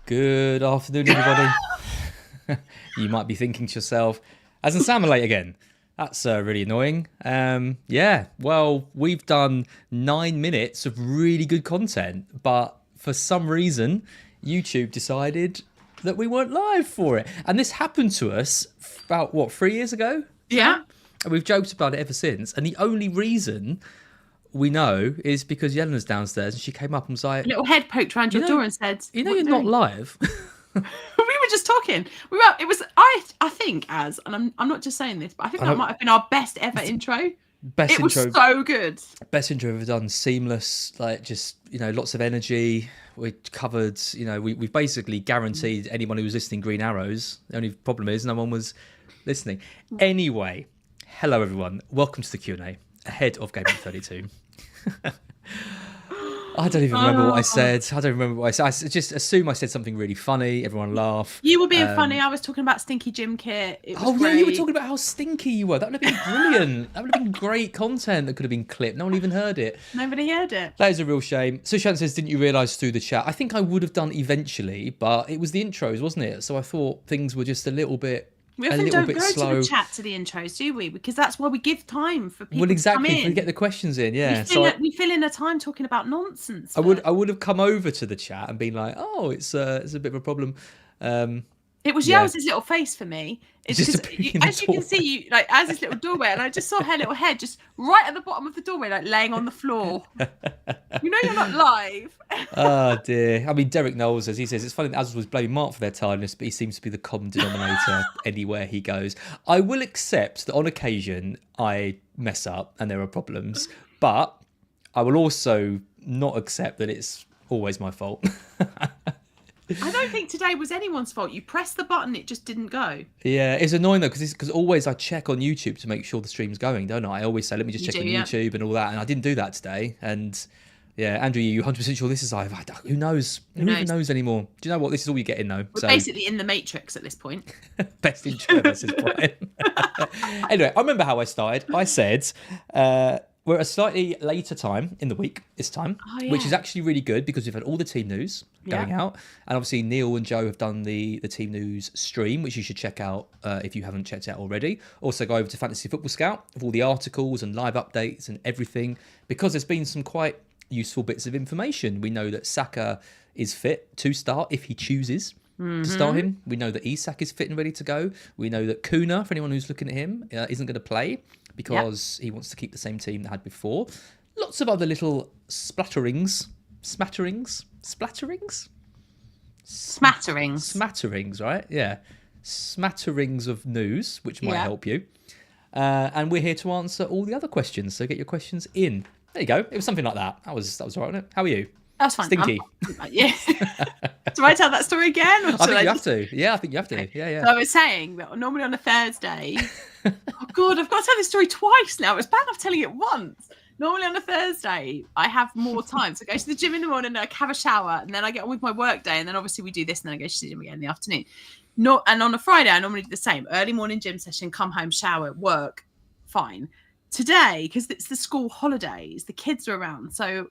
Good afternoon, everybody. You might be thinking to yourself, as in Sam late again. That's really annoying. Well, we've done 9 minutes of really good content, but for some reason, YouTube decided that we weren't live for it. And this happened to us about, 3 years ago? Yeah. And we've joked about it ever since. And the only reason we know is because Yelena's downstairs and she came up and was like... A little head poked around your door and said... You know you're not live. We were just talking. I think, and I'm not just saying this, but I think that might have been our best ever intro. It was so good. Best intro we've done. Seamless, lots of energy. We covered, we've basically guaranteed anyone who was listening green arrows. The only problem is no one was listening. Anyway, hello everyone. Welcome to the Q&A ahead of Gameweek 32. I don't even remember what I said. I just assume I said something really funny. Everyone laughed. You were being funny. I was talking about stinky gym kit. It was great. Yeah, you were talking about how stinky you were. That would have been brilliant. That would have been great content that could have been clipped. No one even heard it. Nobody heard it. That is a real shame. Sushan says, didn't you realise through the chat? I think I would have done eventually, but it was the intros, wasn't it? So I thought things were just a little bit... We often don't go to the chat to the intros, do we? Because that's why we give time for people to come in. We get the questions in, yeah. We fill in a time talking about nonsense. I would have come over to the chat and been like, oh, it's a bit of a problem. It was Yells' little face for me. It's just as you can see, as this little doorway, and I just saw her little head just right at the bottom of the doorway, laying on the floor. You know you're not live. Oh dear. I mean, Derek Knowles says it's funny that Az was blaming Mark for their tiredness, but he seems to be the common denominator anywhere he goes. I will accept that on occasion I mess up and there are problems, but I will also not accept that it's always my fault. I don't think today was anyone's fault. You pressed the button, it just didn't go. Yeah, it's annoying though, because always I check on YouTube to make sure the stream's going, don't I? I always say, let me just check on YouTube and all that, and I didn't do that today. And yeah, Andrew, you 100% sure this is live? Who knows? Who even knows anymore? Do you know what? This is all you're getting though. We're basically in the Matrix at this point. Best intro, this is Brian. Anyway, I remember how I started. I said... we're at a slightly later time in the week this time, which is actually really good because we've had all the team news going out. And obviously Neil and Joe have done the team news stream, which you should check out if you haven't checked it out already. Also go over to Fantasy Football Scout with all the articles and live updates and everything, because there's been some quite useful bits of information. We know that Saka is fit to start if he chooses to start him. We know that Isak is fit and ready to go. We know that Kuna, for anyone who's looking at him, isn't going to play because he wants to keep the same team that had before. Lots of other little smatterings, right? Yeah. Smatterings of news, which might help you. And we're here to answer all the other questions, so get your questions in. There you go. It was something like that. That was all right, wasn't it? How are you? That was fine. Stinky. Yeah. Do I tell that story again? Or I think you have to. Yeah, I think you have to. Yeah. So I was saying that normally on a Thursday... Oh, God, I've got to tell this story twice now. It's bad enough telling it once. Normally on a Thursday, I have more time. So I go to the gym in the morning, I have a shower, and then I get on with my work day. And then obviously we do this, and then I go to the gym again in the afternoon. And on a Friday, I normally do the same. Early morning gym session, come home, shower, work, fine. Today, because it's the school holidays, the kids are around. So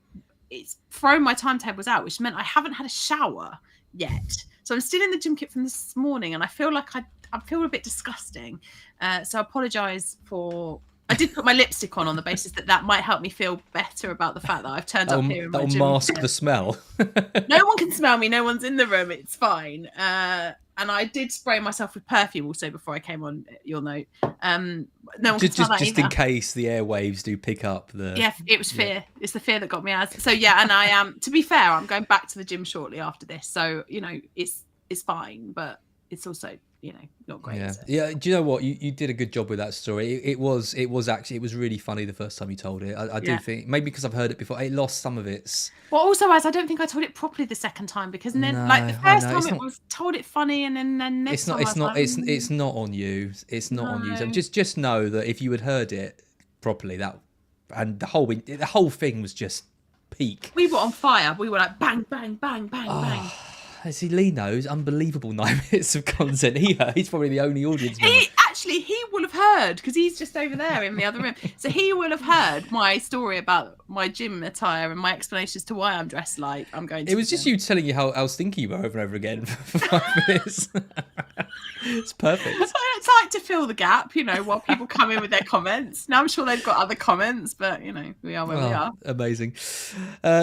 it's thrown my timetables out, which meant I haven't had a shower yet. So I'm still in the gym kit from this morning, and I feel like I feel a bit disgusting. So I apologise for... I did put my lipstick on the basis that might help me feel better about the fact that I've turned up here in my gym. That'll mask the smell. No one can smell me. No one's in the room. It's fine. And I did spray myself with perfume also before I came on, you'll note. No one can smell that just in case the airwaves do pick up the... Yeah, it was fear. Yeah. It's the fear that got me out. So yeah, and I am, to be fair, I'm going back to the gym shortly after this. So, it's fine, but it's also... not great. Yeah. Do you know what? You did a good job with that story. It was really funny the first time you told it. I do think maybe because I've heard it before, it lost some of its. Well, also as I don't think I told it properly the second time, because then the first time it was told it funny, and then next time it's not on you. It's not on you. So just know that if you had heard it properly, and the whole thing was just peak. We were on fire. We were like bang, bang, bang, bang, bang. See, Lee knows unbelievable 9 minutes of content here. He's probably the only audience member. actually, he will have heard because he's just over there in the other room. So he will have heard my story about my gym attire and my explanation as to why I'm dressed like I'm going to. It was just you telling you how stinky you were over and over again for 5 minutes. It's perfect. It's like to fill the gap, while people come in with their comments. Now I'm sure they've got other comments, but we are where we are. Amazing.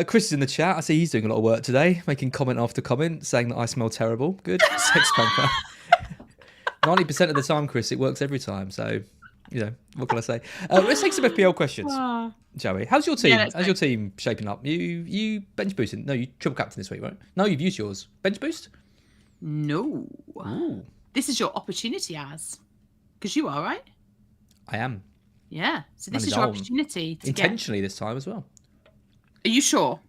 Chris is in the chat. I see he's doing a lot of work today, making comment after comment, saying that I smell terrible. Good. Sex banker. 90% of the time, Chris, it works every time. So, what can I say? Let's take some FPL questions, Joey. How's your team? Yeah, How's your team shaping up? You bench boosting? No, you triple captain this week, right? No, you've used yours. Bench boost? No. Ooh. This is your opportunity, because you are, right? I am. Yeah. So this is your opportunity to intentionally this time as well. Are you sure?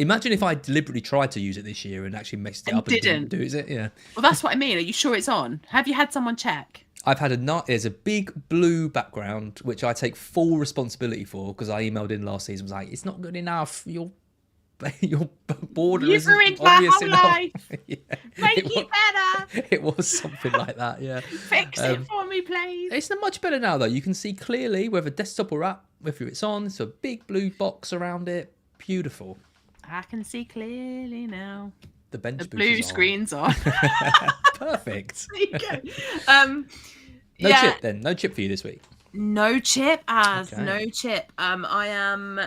Imagine if I deliberately tried to use it this year and actually messed it up and didn't do it. Yeah. Well, that's what I mean. Are you sure it's on? Have you had someone check? I've had there's a big blue background, which I take full responsibility for because I emailed in last season. I was like, it's not good enough. Your border isn't obvious enough. Yeah. Make it better. It was something like that, yeah. Fix it for me, please. It's not much better now, though. You can see clearly whether desktop or app, whether it's on. It's a big blue box around it. Beautiful. I can see clearly now. The bench boost blue screen's on. Perfect. There you go. No chip then. No chip for you this week. No chip, no chip. I am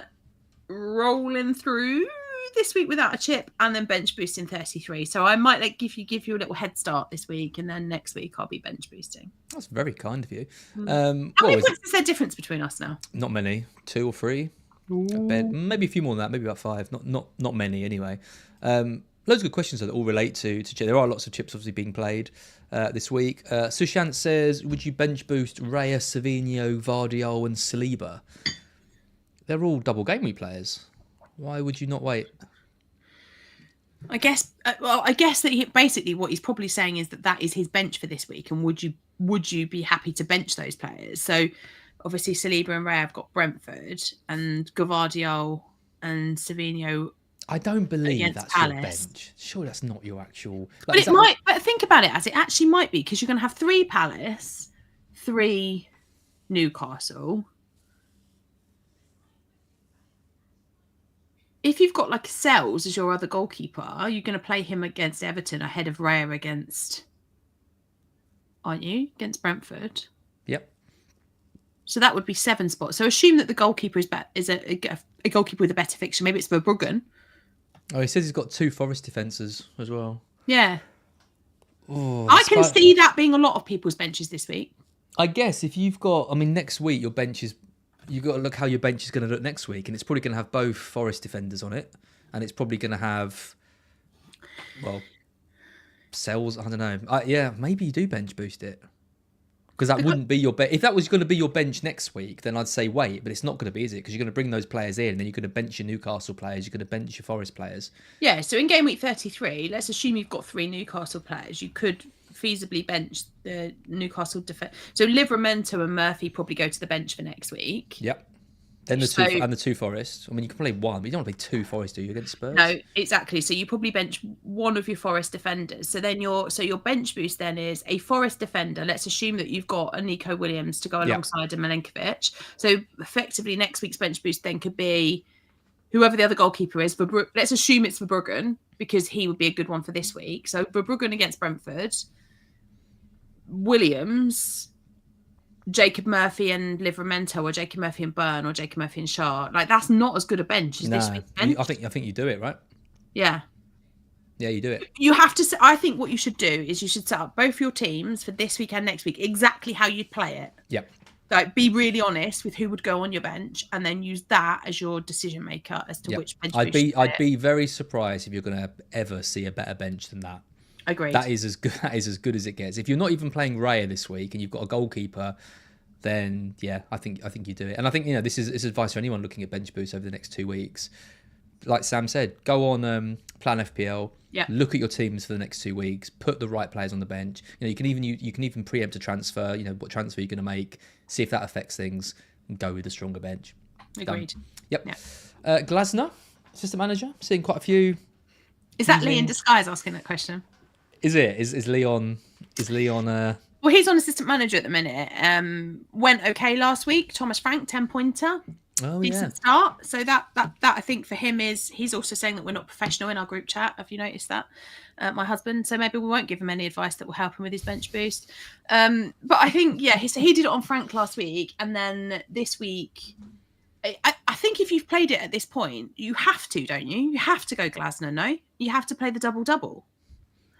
rolling through this week without a chip and then bench boosting 33. So I might give you a little head start this week, and then next week I'll be bench boosting. That's very kind of you. How many points is there difference between us now? Not many. 2 or 3. Maybe a few more than that. Maybe about 5. Not many anyway. Loads of good questions that all relate to chip. There are lots of chips obviously being played this week. Sushant says, would you bench boost Raya, Savinho, Vardiol and Saliba? They're all double game week players. Why would you not wait? I guess that basically what he's probably saying is that is his bench for this week, and would you be happy to bench those players? So obviously Saliba and Ray have got Brentford, and Gavardiol and Savinho. I don't believe that's Palace. Your bench. Sure, that's not your actual. But it might. But think about it, as it actually might be, because you're going to have 3 Palace, 3 Newcastle. If you've got like Sells as your other goalkeeper, you're going to play him against Everton ahead of Raya aren't you? Against Brentford. Yep. So that would be 7 spots. So assume that the goalkeeper is a goalkeeper with a better fixture. Maybe it's Verbruggen. Oh, he says he's got 2 Forest defenders as well. Yeah. Oh, I can see that being a lot of people's benches this week. I guess if you've got, next week your bench is. You've got to look how your bench is going to look next week, and it's probably going to have both Forest defenders on it, and it's probably going to have, Sells. I don't know. Maybe you do bench boost it, because that wouldn't be your bench. If that was going to be your bench next week, then I'd say wait, but it's not going to be, is it? Because you're going to bring those players in, and then you're going to bench your Newcastle players, you're going to bench your Forest players. Yeah. So in game week 33, let's assume you've got 3 Newcastle players. You could feasibly bench the Newcastle defense. So Livramento and Murphy probably go to the bench for next week. Yep. Then the 2 Forest. You can play 1, but you don't want to play 2 Forest, do you, against Spurs? No, exactly. So you probably bench 1 of your Forest defenders. So then your bench boost then is a Forest defender. Let's assume that you've got a Nico Williams to go alongside a Milenkovic. So effectively next week's bench boost then could be whoever the other goalkeeper is. Let's assume it's Verbruggen, because he would be a good one for this week. So Verbruggen against Brentford. Williams, Jacob Murphy and Livramento, or Jacob Murphy and Byrne, or Jacob Murphy and Shaw. Like, that's not as good a bench as this week's bench. I think you do it, right? Yeah. Yeah, you do it. You have to. I think what you should do is you should set up both your teams for this week and next week exactly how you'd play it. Yep. Like, be really honest with who would go on your bench, and then use that as your decision maker as to which bench. I'd be very surprised if you're going to ever see a better bench than that. Agreed. That is as good as it gets. If you're not even playing Raya this week and you've got a goalkeeper, then I think you do it. And I think this is advice for anyone looking at bench boosts over the next 2 weeks. Like Sam said, go on Plan FPL. Yeah. Look at your teams for the next 2 weeks. Put the right players on the bench. You can even preempt a transfer. What transfer you're going to make. See if that affects things, and go with a stronger bench. Agreed. Done. Yep. Yeah. Glasner, assistant manager, seeing quite a few. Is that Lee in disguise asking that question? Is it? Is Leon? Well, he's on assistant manager at the minute. Went okay last week. Thomas Frank, 10-pointer. Oh, Decent start. So that I think for him is, he's also saying that we're not professional in our group chat. Have you noticed that? My husband. So maybe we won't give him any advice that will help him with his bench boost. But I think, he did it on Frank last week. And then this week, I think if you've played it at this point, you have to, don't you? You have to go Glasner, no? You have to play the double-double.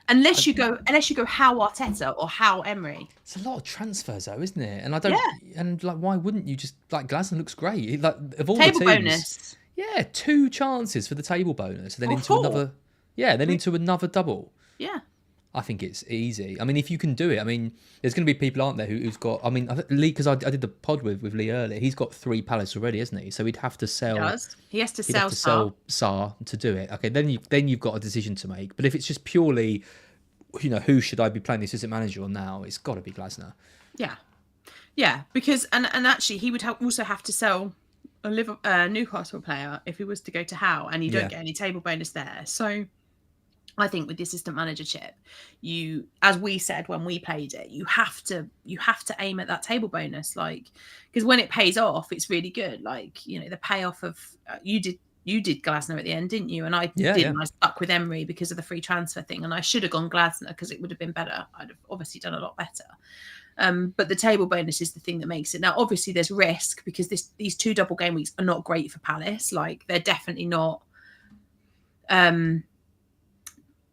Unless you go how Arteta or how Emery. It's a lot of transfers though, isn't it? And I don't and like why wouldn't you just like Glasner looks great. Like of all table the teams. Bonus. Yeah, 2 chances for the table bonus, and then into 4. another into another double. Yeah. I think it's easy. I mean, if you can do it, I mean, there's going to be people, aren't there, who's got. I mean, Lee, because I did the pod with Lee earlier. He's got 3 Palace already, hasn't he? So he'd have to sell. He does. He has to he'd have to sell Sarr to do it. Okay, then you've got a decision to make. But if it's just purely, who should I be playing the assistant manager on now? It's got to be Glasner. Yeah, because and actually he would also have to sell a Newcastle player if he was to go to Howe, and you don't get any table bonus there. So I think with the assistant manager chip, you, as we said when we played it, you have to aim at that table bonus, like, because when it pays off, it's really good. Like, the payoff of you did Glasner at the end, didn't you? And I didn't. I stuck with Emery because of the free transfer thing, and I should have gone Glasner because it would have been better. I'd have obviously done a lot better. But the table bonus is the thing that makes it. Now, obviously, there's risk because these 2 double game weeks are not great for Palace. Like, they're definitely not.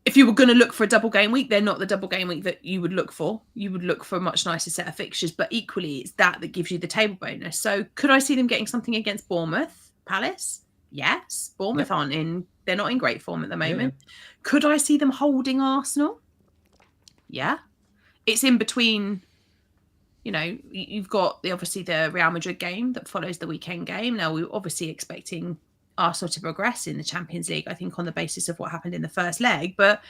If you were going to look for a double game week, they're not the double game week that you would look for. You would look for a much nicer set of fixtures, but equally, it's that gives you the table bonus. So, could I see them getting something against Bournemouth, Palace? Yes. Bournemouth they're not in great form at the moment. Yeah. Could I see them holding Arsenal? Yeah. It's in between. You've got obviously the Real Madrid game that follows the weekend game. Now, we're obviously expecting Arsenal to progress in the Champions League, I think, on the basis of what happened in the first leg. But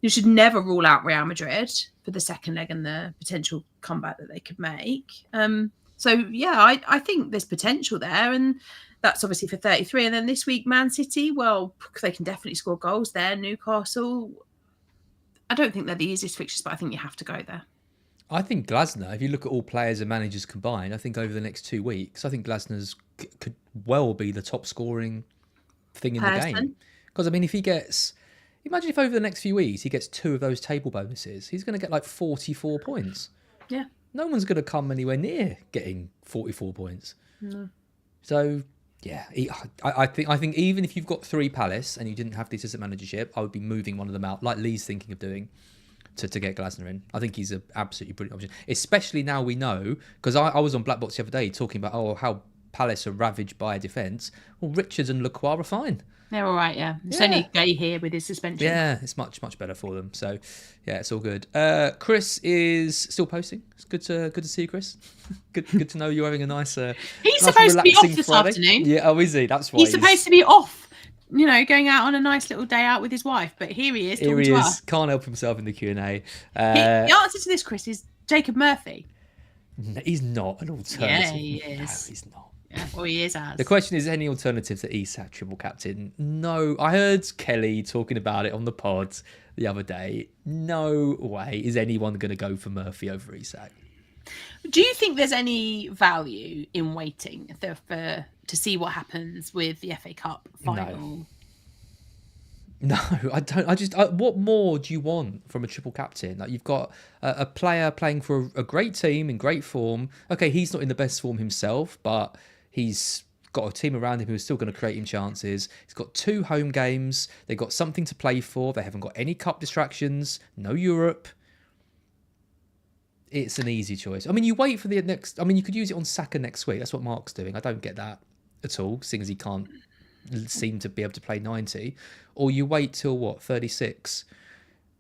you should never rule out Real Madrid for the second leg and the potential comeback that they could make. I think there's potential there. And that's obviously for 33. And then this week, Man City, well, they can definitely score goals there. Newcastle, I don't think they're the easiest fixtures, but I think you have to go there. I think Glasner, if you look at all players and managers combined, I think over the next 2 weeks, I think Glasner's could well be the top scoring thing in the game. Because, I mean, if he gets... Imagine if over the next few weeks he gets 2 of those table bonuses, he's going to get like 44 points. Yeah. No one's going to come anywhere near getting 44 points. No. So, yeah, I think even if you've got 3 Palace and you didn't have the assistant managership, I would be moving one of them out, like Lee's thinking of doing, to get Glasner in. I think he's an absolutely brilliant option, especially now we know, because I was on Black Box the other day talking about how Palace are ravaged by a defence. Well, Richards and Lacroix are fine. They're all right, yeah. It's only Gay here with his suspension. Yeah, it's much better for them. So, yeah, it's all good. Chris is still posting. It's good to see you, Chris. good to know you're having a nice. He's supposed to be off this afternoon. Yeah, oh, is he? That's why he's supposed to be off. Going out on a nice little day out with his wife. But here he is. Here he is. Can't help himself in the Q&A. The answer to this, Chris, is Jacob Murphy. No, he's not an alternative. Yeah, he is. No, he's not. Yeah, well, he is as. The question is, any alternative to Isak triple captain? No. I heard Kelly talking about it on the pod the other day. No way is anyone going to go for Murphy over Isak. Do you think there's any value in waiting to see what happens with the FA Cup final? No, I don't. What more do you want from a triple captain? Like, you've got a player playing for a great team in great form. Okay, he's not in the best form himself, but he's got a team around him who's still going to create him chances. He's got 2 home games. They've got something to play for. They haven't got any cup distractions. No Europe. It's an easy choice. I mean, you wait for the next... I mean, you could use it on Saka next week. That's what Mark's doing. I don't get that at all, seeing as he can't seem to be able to play 90. Or you wait till, 36?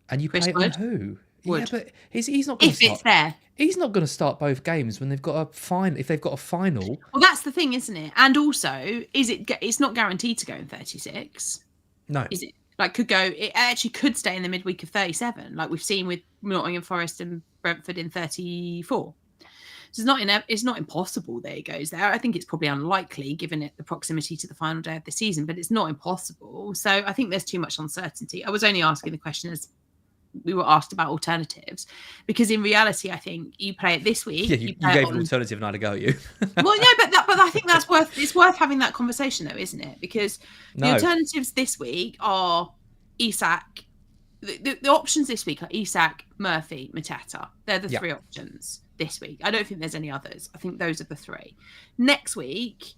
And you play it on who? Would. Yeah, but he's not going to start... If it's there. He's not going to start both games when they've got a final. If they've got a final... Well, that's the thing, isn't it? And also, it's not guaranteed to go in 36. No. Is it? Like, it actually could stay in the midweek of 37, like we've seen with Nottingham Forest and Brentford in 34. So it's not impossible that it goes there. I think it's probably unlikely given it the proximity to the final day of the season, but it's not impossible. So I think there's too much uncertainty. I was only asking the question as we were asked about alternatives, because in reality, I think you play it this week. Yeah, you gave an alternative and I had a go at you. Well, yeah, but I think it's worth having that conversation though, isn't it? Because the alternatives this week are Isak. The options this week are Isak, Murphy, Mateta. They're the three options this week. I don't think there's any others. I think those are the three. Next week,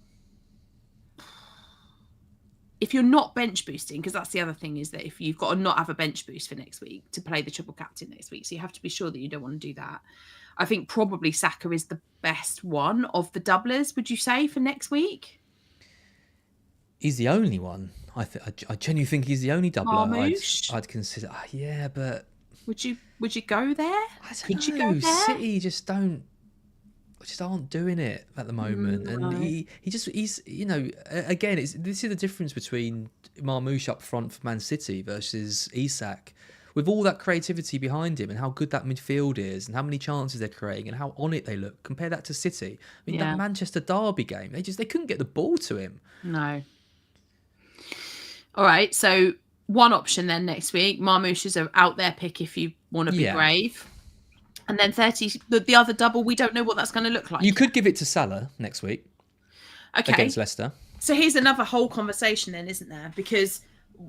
if you're not bench boosting, because that's the other thing, is that if you've got to not have a bench boost for next week to play the triple captain next week, so you have to be sure that you don't want to do that. I think probably Saka is the best one of the doublers, would you say, for next week? He's the only one. I genuinely think he's the only doubler I'd consider. Yeah, but would you go there? I don't know. You go there? City just aren't doing it at the moment, and he's again, this is the difference between Marmoush up front for Man City versus Isak. With all that creativity behind him and how good that midfield is and how many chances they're creating and how on it they look, compare that to City. I mean, that Manchester Derby game, they couldn't get the ball to him. No. All right, so one option then next week. Marmoush is an out there pick if you want to be brave. And then 30, the other double, we don't know what that's going to look like. You could give it to Salah next week against Leicester. So here's another whole conversation then, isn't there? Because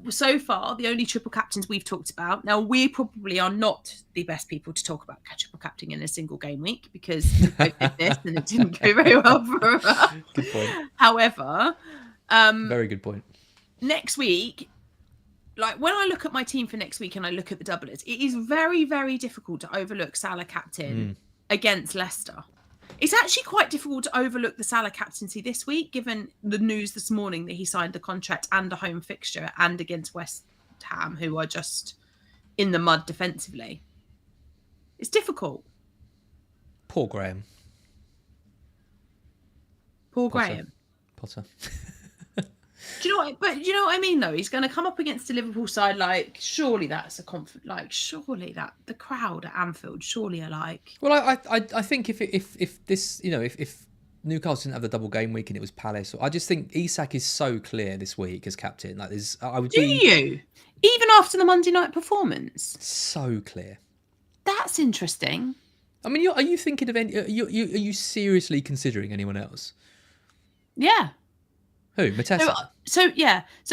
so far, the only triple captains we've talked about, now we probably are not the best people to talk about triple captaining in a single game week, because we both did this and it didn't go very well for us. Good point. However... very good point. Next week, like when I look at my team for next week and I look at the doublers, it is very, very difficult to overlook Salah captain against Leicester. It's actually quite difficult to overlook the Salah captaincy this week, given the news this morning that he signed the contract and a home fixture and against West Ham, who are just in the mud defensively. It's difficult. Poor Graham. Potter. Do you know what? But you know what I mean, though. He's going to come up against the Liverpool side. Like, surely that's a confident. Like, surely that the crowd at Anfield surely are like. Well, I think if this, if Newcastle didn't have the double game week and it was Palace, I just think Isak is so clear this week as captain. Like, Do you even after the Monday night performance? So clear. That's interesting. I mean, are you thinking of any? Are you seriously considering anyone else? Yeah. Who? Mateta? So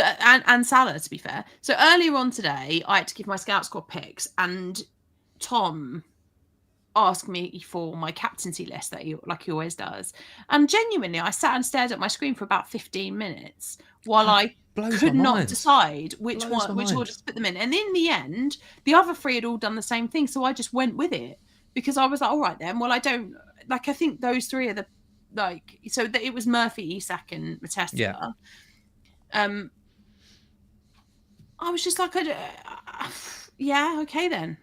and Salah, to be fair. So earlier on today, I had to give my Scout Squad picks, and Tom asked me for my captaincy list that he always does. And genuinely, I sat and stared at my screen for about 15 minutes while I could not decide which order to put them in. And in the end, the other three had all done the same thing, so I just went with it because I was like, all right then. Well, I don't like. I think those three are the. Like, so that it was Murphy, Isak, and Matesta. Yeah. I was just like, yeah, okay then.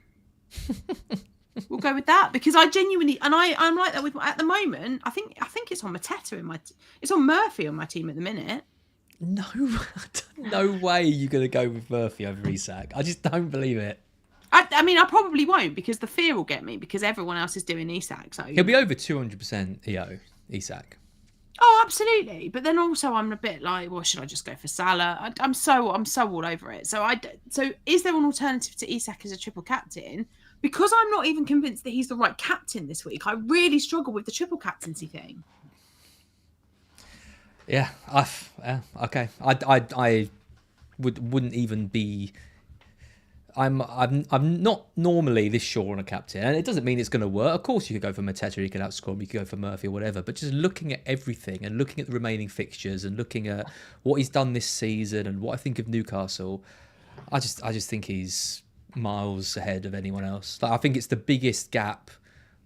We'll go with that, because I genuinely, and I'm like that with at the moment. I think it's on Mateta it's on Murphy on my team at the minute. No way you're gonna go with Murphy over Isak. I just don't believe it. I mean, I probably won't, because the fear will get me, because everyone else is doing Isak. So he'll be over 200% EO. Isak. Oh, absolutely. But then also I'm a bit like, well, should I just go for Salah? I'm so all over it. So is there an alternative to Isak as a triple captain? Because I'm not even convinced that he's the right captain this week. I really struggle with the triple captaincy thing. Yeah. Okay. I wouldn't even be. I'm not normally this sure on a captain, and it doesn't mean it's going to work. Of course, you could go for Mateta, you could outscore him, you could go for Murphy or whatever. But just looking at everything and looking at the remaining fixtures and looking at what he's done this season and what I think of Newcastle, I just think he's miles ahead of anyone else. Like, I think it's the biggest gap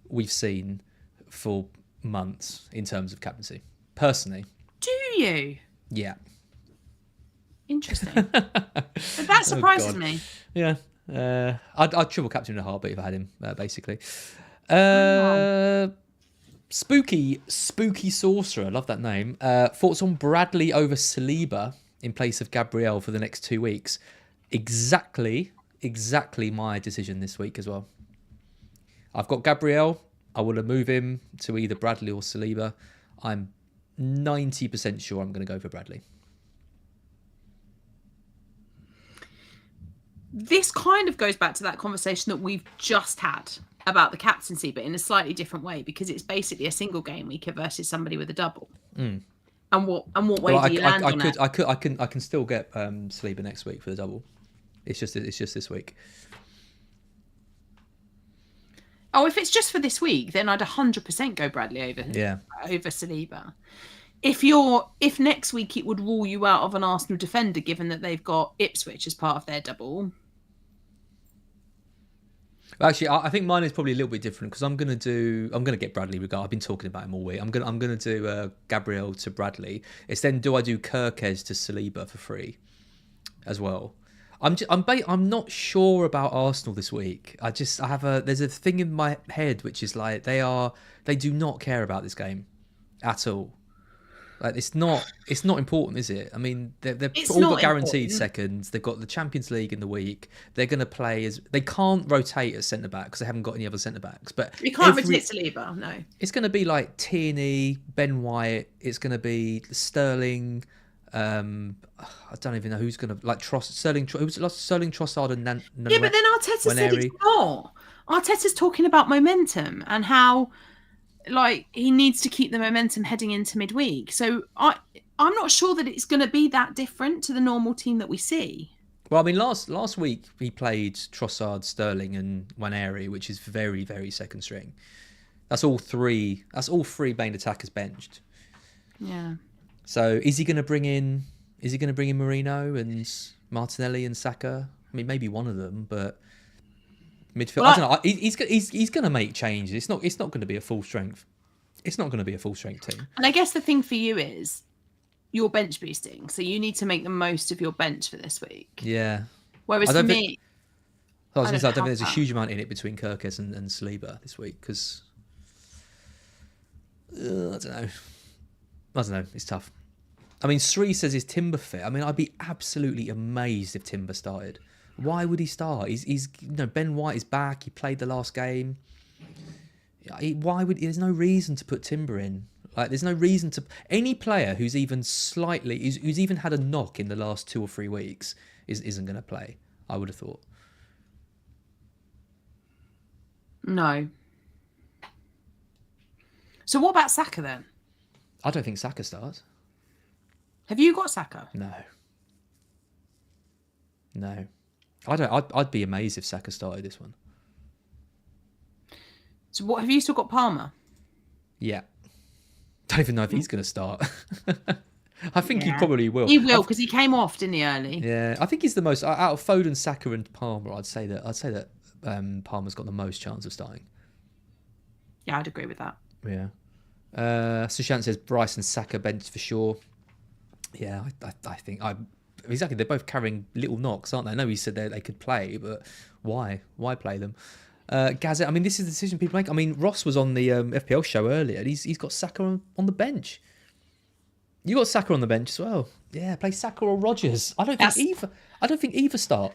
we've seen for months in terms of captaincy. Personally, do you? Yeah. Interesting. But that surprises me. Yeah. I'd triple captain in a heartbeat if I had him, basically. Spooky Sorcerer, I love that name. Thoughts on Bradley over Saliba in place of Gabriel for the next 2 weeks? Exactly my decision this week as well. I've got Gabriel. I want to move him to either Bradley or Saliba. I'm 90% sure I'm going to go for Bradley. this kind of goes back to that conversation that we've just had about the captaincy, but in a slightly different way, because it's basically a single game week versus somebody with a double. Mm. And what way do you land on it? I can still get Saliba next week for the double. It's just this week. Oh, if it's just for this week, then I'd 100% go Bradley over Saliba. If next week it would rule you out of an Arsenal defender, given that they've got Ipswich as part of their double. Actually, I think mine is probably a little bit different because I'm gonna get Bradley. I've been talking about him all week. I'm gonna do Gabriel to Bradley. It's then do I do Kirkez to Saliba for free, as well. I'm not sure about Arsenal this week. There's a thing in my head which is like they do not care about this game at all. Like it's not important, is it? I mean, they've all got guaranteed seconds. They've got the Champions League in the week. They're going to play they can't rotate at centre back because they haven't got any other centre backs. But you can't rotate Saliba, no. It's going to be like Tierney, Ben White. It's going to be Sterling. I don't even know who's going to Sterling Trossard and yeah, but then Arteta said it's not. Arteta's talking about momentum and how he needs to keep the momentum heading into midweek. So I'm not sure that it's going to be that different to the normal team that we see. Well, I mean, last week he played Trossard, Sterling, and Waneri, which is very, very second string. That's all three main attackers benched. Yeah. So is he going to bring in Marino and Martinelli and Saka? I mean, maybe one of them, but midfield. I don't know. He's going to make changes. It's not going to be a full strength. It's not going to be a full strength team. And I guess the thing for you is you're bench boosting, so you need to make the most of your bench for this week. Yeah. Whereas for me, I don't think there's a huge amount in it between Kirkes and Saliba this week because I don't know. It's tough. I mean, Sri says is Timber fit. I mean, I'd be absolutely amazed if Timber started. Why would he start? He's Ben White is back. He played the last game. There's no reason to put Timber in. There's no reason to any player who's even who's even had a knock in the last 2 or 3 weeks isn't going to play. I would have thought. No. So what about Saka then? I don't think Saka starts. Have you got Saka? No. I don't. I'd be amazed if Saka started this one. So what have you still got Palmer? Yeah. Don't even know if he's going to start. I think he probably will. He will because he came off, didn't he, early? Yeah, I think he's the most out of Foden, Saka, and Palmer. I'd say that Palmer's got the most chance of starting. Yeah, I'd agree with that. Yeah. Sushant says Bryce and Saka bench for sure. Yeah, I think exactly. They're both carrying little knocks, aren't they? I know he said they could play, but why? Why play them? Gazette. I mean, this is the decision people make. I mean, Ross was on the FPL show earlier. And he's got Saka on the bench. You got Saka on the bench as well. Yeah, play Saka or Rodgers. I don't think either start.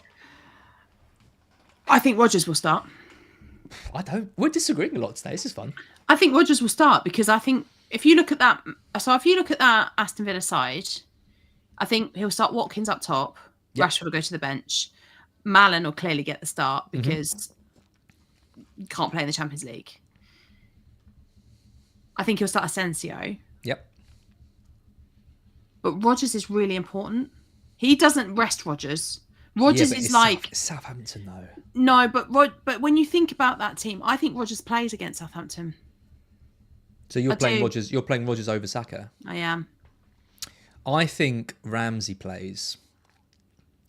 I think Rodgers will start. We're disagreeing a lot today. This is fun. I think Rodgers will start because I think if you look at that Aston Villa side, I think he'll start Watkins up top. Yep. Rashford will go to the bench. Malen will clearly get the start because you can't play in the Champions League. I think he'll start Asensio. Yep. But Rodgers is really important. He doesn't rest Rodgers. Rodgers is Southampton though. No, but when you think about that team, I think Rodgers plays against Southampton. So you're playing Rodgers. You're playing Rodgers over Saka. I am. I think Ramsey plays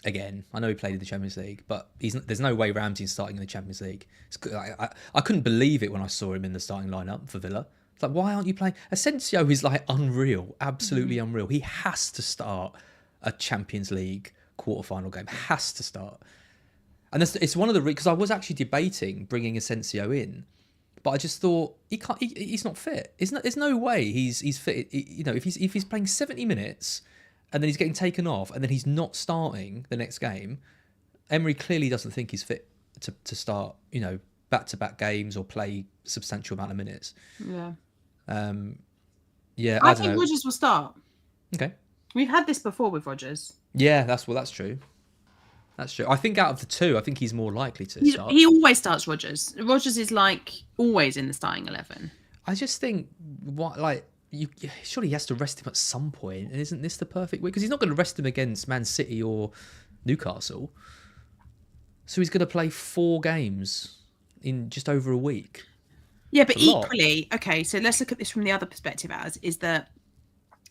again. I know he played in the Champions League, but there's no way Ramsey's starting in the Champions League. I couldn't believe it when I saw him in the starting lineup for Villa. It's like, why aren't you playing? Asensio is unreal, absolutely unreal. He has to start a Champions League quarterfinal game. Has to start. And it's one of the because I was actually debating bringing Asensio in. But I just thought he can't. He's not fit. There's no way he's fit. If he's playing 70 minutes and then he's getting taken off and then he's not starting the next game, Emery clearly doesn't think he's fit to start. Back-to-back games or play substantial amount of minutes. Yeah. Yeah. I think Rodgers will start. Okay. We've had this before with Rodgers. Yeah, that's true. That's true. I think out of the two, I think he's more likely to start. He always starts Rodgers. Rodgers is like always in the starting 11. I just think, surely he has to rest him at some point. And isn't this the perfect week? Because he's not going to rest him against Man City or Newcastle. So he's going to play 4 games in just over a week. Yeah, but equally, okay, so let's look at this from the other perspective is that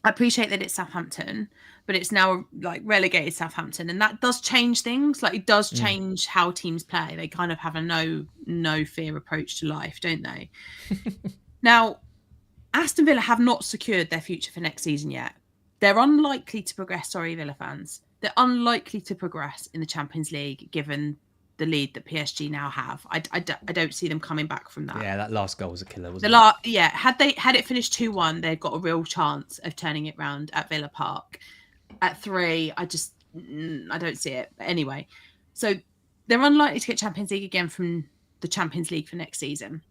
I appreciate that it's Southampton, but it's now like relegated Southampton, and that does change things. Like it does change how teams play. They kind of have a no fear approach to life, don't they? Now, Aston Villa have not secured their future for next season yet. They're unlikely to progress. Sorry, Villa fans. They're unlikely to progress in the Champions League given the lead that PSG now have. I don't see them coming back from that. Yeah, that last goal was a killer, wasn't it? Yeah, had it finished 2-1, they'd got a real chance of turning it round at Villa Park. At 3, I don't see it. But anyway, so they're unlikely to get Champions League again from the Champions League for next season.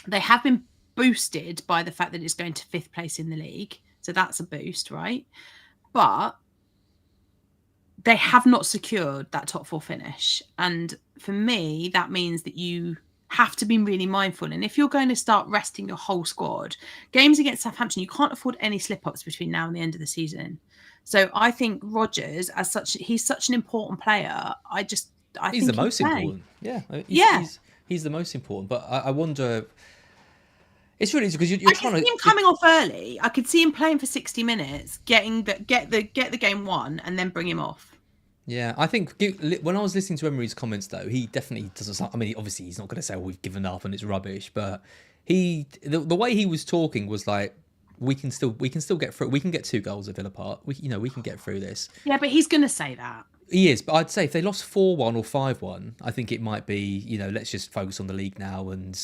They have been boosted by the fact that it's going to 5th place in the league. So that's a boost, right? But they have not secured that top 4 finish. And for me, that means that you have to be really mindful. And if you're going to start resting your whole squad, games against Southampton, you can't afford any slip-ups between now and the end of the season. So I think Rodgers, he's such an important player. I he's think the most important. Yeah. He's the most important. But I wonder... It's really easy because you're trying to... I could see him coming off early. I could see him playing for 60 minutes, get the game won, and then bring him off. Yeah, I think when I was listening to Emery's comments, though, he definitely doesn't... I mean, obviously, he's not going to say, we've given up and it's rubbish, but the way he was talking was like, we can still get through. We can get 2 goals at Villa Park. We can get through this. Yeah, but he's going to say that. He is, but I'd say if they lost 4-1 or 5-1, I think it might be, let's just focus on the league now and,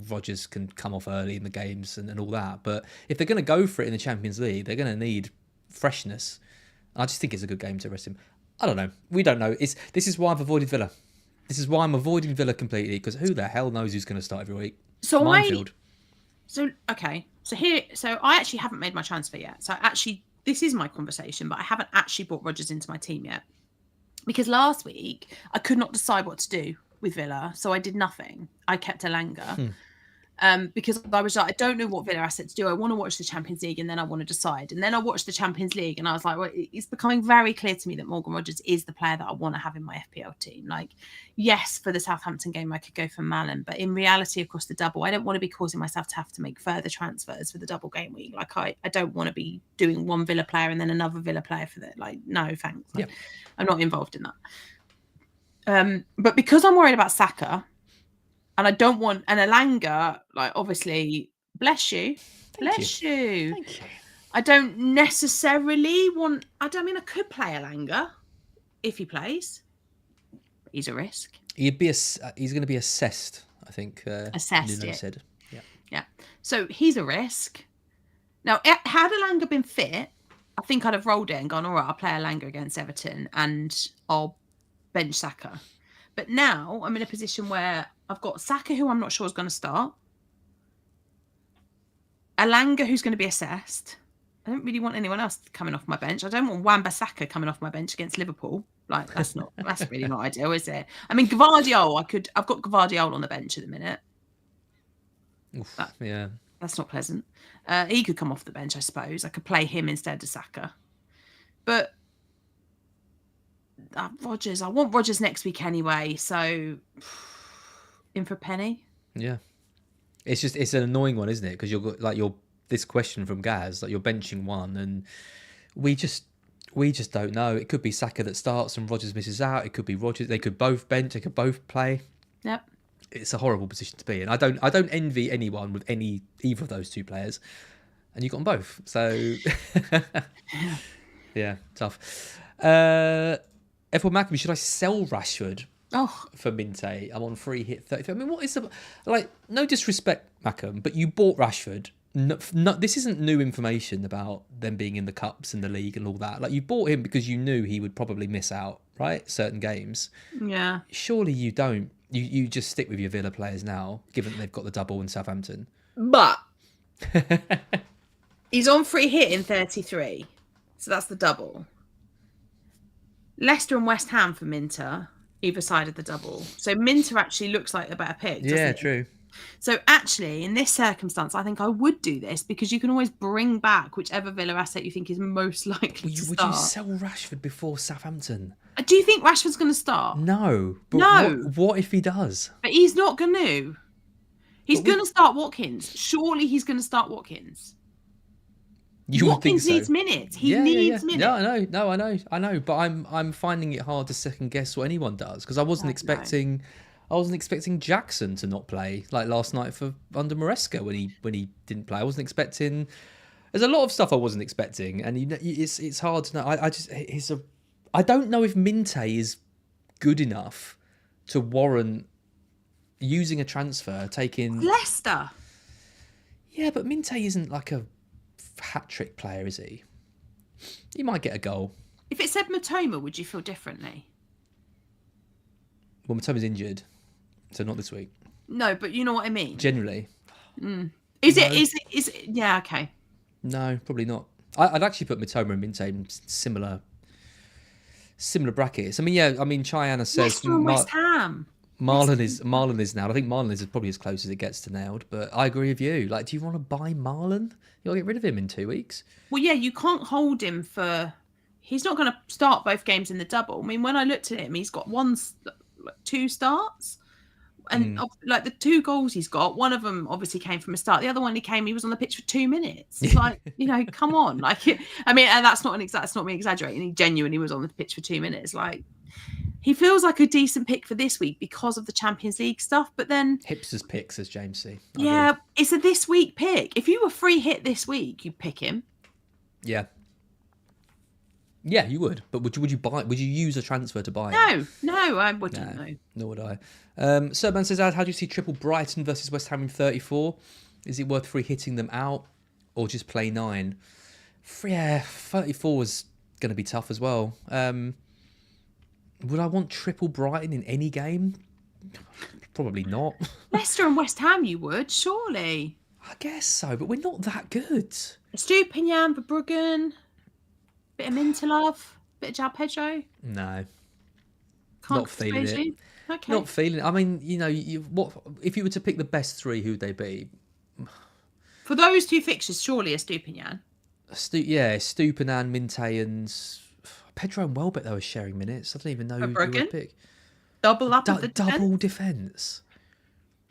Rodgers can come off early in the games and all that. But if they're going to go for it in the Champions League, they're going to need freshness. I just think it's a good game to rest him. I don't know. We don't know. This is why I've avoided Villa. This is why I'm avoiding Villa completely, because who the hell knows who's going to start every week? Minefield. So I actually haven't made my transfer yet. So this is my conversation, but I haven't actually brought Rodgers into my team yet. Because last week, I could not decide what to do with Villa, so I did nothing. I kept Elanga. Because I was like, I don't know what Villa assets do. I want to watch the Champions League and then I want to decide. And then I watched the Champions League and I was like, well, it's becoming very clear to me that Morgan Rodgers is the player that I want to have in my FPL team. Like, yes, for the Southampton game, I could go for Malin, but in reality, across the double, I don't want to be causing myself to have to make further transfers for the double game week. Like, I don't want to be doing one Villa player and then another Villa player for that. Like, no, thanks. Like, I'm not involved in that. But because I'm worried about Saka, and I don't want an Elanga, like, obviously, bless you. Thank you. I don't necessarily want... I could play Elanga if he plays. He's a risk. He's going to be assessed, I think. Assessed, Nuno said. Yeah. So he's a risk. Now, had Elanga been fit, I think I'd have rolled it and gone, all right, I'll play Elanga against Everton and I'll bench Saka. But now I'm in a position where I've got Saka, who I'm not sure is going to start. Elanga, who's going to be assessed. I don't really want anyone else coming off my bench. I don't want Wan-Bissaka coming off my bench against Liverpool. Like, that's really not ideal, is it? I mean, Gvardiol, I've got Gvardiol on the bench at the minute. Oof, yeah. That's not pleasant. He could come off the bench, I suppose. I could play him instead of Saka. But Rodgers, I want Rodgers next week anyway, so in for Penny. Yeah. It's an annoying one, isn't it? Because you're this question from Gaz, like you're benching one and we just don't know. It could be Saka that starts and Rodgers misses out. It could be Rodgers. They could both bench, they could both play. Yep. It's a horrible position to be in. I don't envy anyone with either of those two players. And you got them both. So yeah, tough. F1 Maccabi, should I sell Rashford for Minte? I'm on free hit 33. I mean, what is no disrespect, Mackham, but you bought Rashford. No, this isn't new information about them being in the cups and the league and all that. Like, you bought him because you knew he would probably miss out, right? Certain games. Yeah. Surely you don't. You just stick with your Villa players now, given that they've got the double in Southampton. But he's on free hit in 33. So that's the double. Leicester and West Ham for Minter, either side of the double. So Minter actually looks like the better pick, doesn't Yeah, it? true. So actually, in this circumstance, I think I would do this because you can always bring back whichever Villa asset you think is most likely to Would start. you sell Rashford before Southampton? Do you think Rashford's going to start? No. But No. What if he does? But he's not going to. He's going to start Watkins. Surely he's going to start Watkins. You would think Watkins so. needs minutes. He needs minutes. Yeah, I know. But I'm finding it hard to second guess what anyone does because I wasn't expecting Jackson to not play like last night under Maresca when he didn't play. I wasn't expecting. There's a lot of stuff I wasn't expecting, and it's hard to know. I don't know if Minte is good enough to warrant using a transfer, taking Leicester. Yeah, but Minte isn't like a hat-trick player, is he? He might get a goal. If it said Matoma, would you feel differently? Well, Matoma's injured, so not this week. No, but you know what I mean. Generally. Is it? Yeah, okay. No, probably not. I'd actually put Matoma and Minte in similar brackets. I mean, Chayana says West Ham. Marlon is nailed. I think Marlon is probably as close as it gets to nailed, but I agree with you. Like, do you want to buy Marlon? You got to get rid of him in 2 weeks. Well, yeah, you can't hold him for. He's not going to start both games in the double. I mean, when I looked at him, he's got 2 starts, and like the 2 goals he's got, one of them obviously came from a start. The other one he was on the pitch for 2 minutes. It's like, come on, like, I mean, and that's not me exaggerating. He genuinely was on the pitch for 2 minutes. Like, he feels like a decent pick for this week because of the Champions League stuff. But then hipsters pick, says James C. Yeah, it's a this week pick. If you were free hit this week, you'd pick him. Yeah. Yeah, you would. But would you buy? Would you use a transfer to buy him? No, I wouldn't. No. Nor would I. Serban says, how do you see triple Brighton versus West Ham in 34? Is it worth free hitting them out or just play 9? 34 was going to be tough as well. Would I want triple Brighton in any game? Probably not. Leicester and West Ham, you would, surely. I guess so, but we're not that good. Stupinian, Verbruggen, bit of Mintalov, bit of Jao Pedro. No. Can't not feeling it. Okay. Not feeling it. I mean, what if you were to pick the best 3, who'd they be? For those 2 fixtures, surely a Stupinian. Stupinian, Minte, and Pedro and Welbeck, though, are sharing minutes. I don't even know who would pick. Double up of the double defence.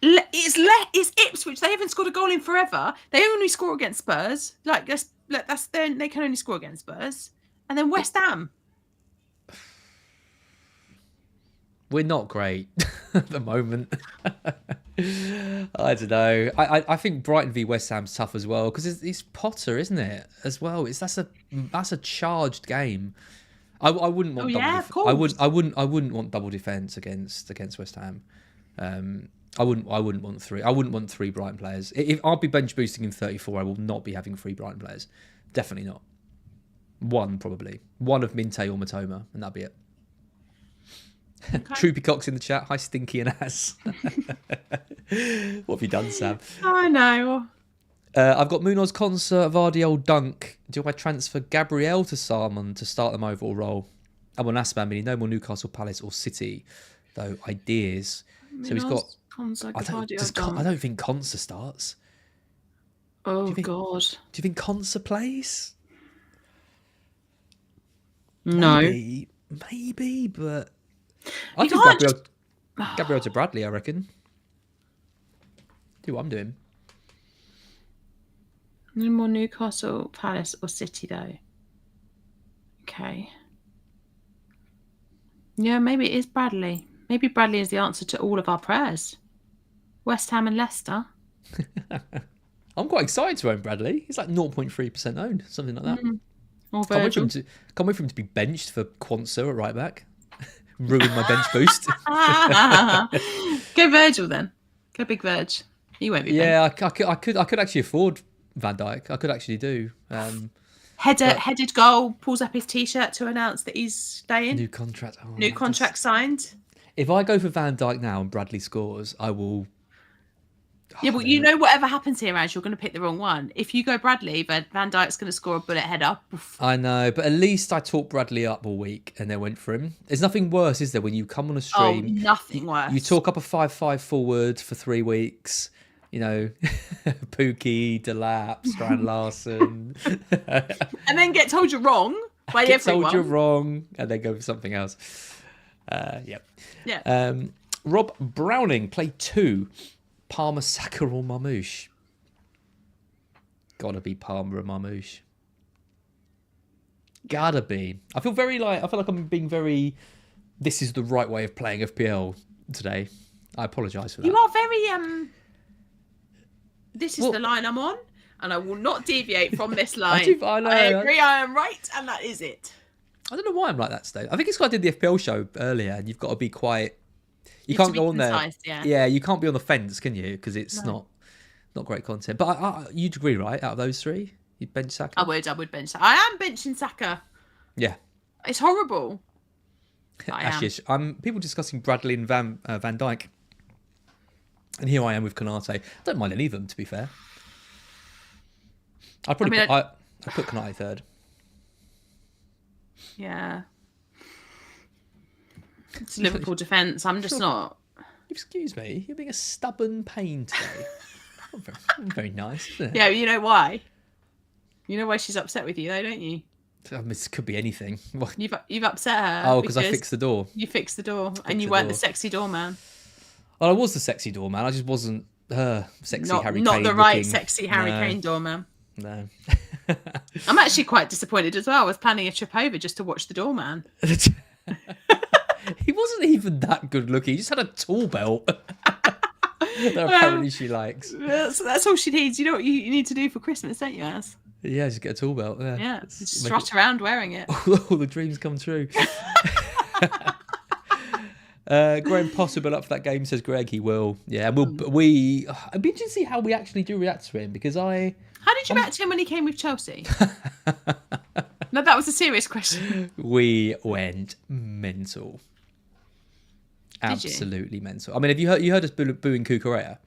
It's Ipswich. They haven't scored a goal in forever. They only score against Spurs. They can only score against Spurs. And then West Ham. We're not great at the moment. I don't know. I think Brighton v West Ham's tough as well because it's Potter, isn't it? As well, that's a charged game. I wouldn't want. I wouldn't want double defence against West Ham. I wouldn't want 3. I wouldn't want 3 Brighton players. If I'll be bench boosting in 34, I will not be having 3 Brighton players. Definitely not. 1 probably. 1 of Minte or Matoma, and that'd be it. Okay. Troopy Cox in the chat. Hi, stinky and ass. What have you done, Sam? I know. I've got Munoz, Concert, Vardy, old Dunk. Do I transfer Gabriel to Salmon to start them overall role? I'm on Aspan, meaning no more Newcastle, Palace or City. Though ideas. Munoz, so he's got... Concert, I don't think Concert starts. Oh, God. Do you think Concert plays? No. Maybe, but... I think Gabriel to Bradley, I reckon. Do what I'm doing. No more Newcastle, Palace or City, though. Okay. Yeah, maybe it is Bradley. Maybe Bradley is the answer to all of our prayers. West Ham and Leicester. I'm quite excited to own Bradley. He's like 0.3% owned, something like that. Or can't wait for him to be benched for Quansah at right back. Ruin my bench boost. Go Virgil then. Go big Virg. He won't be. Yeah, I could actually afford Van Dijk. I could actually do. Headed goal. Pulls up his t-shirt to announce that he's staying. New contract. New contract signed. If I go for Van Dijk now and Bradley scores, I will Yeah, but you know, whatever happens here, Az, you're going to pick the wrong one. If you go Bradley, Van Dijk's going to score a bullet header. I know, but at least I talked Bradley up all week and then went for him. There's nothing worse, is there, when you come on a stream? Oh, nothing worse. You talk up a 5-5 forward for 3 weeks. You know, Pookie, Delap, Strand Larson. And then get told you're wrong by everyone. Told you're wrong, and then go for something else. Yep. Yeah. Rob Browning, play 2. Palmer, Saka or Marmoush? Gotta be Palmer or Marmoush. Gotta be. I feel like I'm being very... This is the right way of playing FPL today. I apologise for that. You are very... This is the line I'm on, and I will not deviate from this line. I agree, I am right, and that is it. I don't know why I'm like that today. I think it's because I did the FPL show earlier, and you've got to be quite... You can't go on concise, there. Yeah, you can't be on the fence, can you? Because it's not great content. But you'd agree, right? Out of those 3, you'd bench Saka? I would bench Saka. I am benching Saka. Yeah. It's horrible. People discussing Bradley and Van Dijk. And here I am with Konate. I don't mind any of them, to be fair. I put Konate 3rd. Yeah. It's Liverpool defence. I'm just not. Excuse me. You're being a stubborn pain today. Very nice, isn't it? Yeah, you know why? You know why she's upset with you, though, don't you? This could be anything. You've upset her. Oh, because I fixed the door. You fixed the door, and you weren't the sexy doorman. Well, I was the sexy doorman. I just wasn't her sexy Harry Kane. Not the right sexy Harry Kane doorman. No. I'm actually quite disappointed as well. I was planning a trip over just to watch the doorman. He wasn't even that good looking. He just had a tool belt that apparently she likes. That's all she needs. You know what you need to do for Christmas, don't you, Az? Yeah, just get a tool belt. Yeah, just strut around wearing it. All the dreams come true. Graham Possible up for that game, says Greg. He will. Yeah, I'd be interested to see how we actually do react to him, because How did you react to him when he came with Chelsea? No, that was a serious question. We went mental. Absolutely mental. I mean, have you heard us booing Cucurella?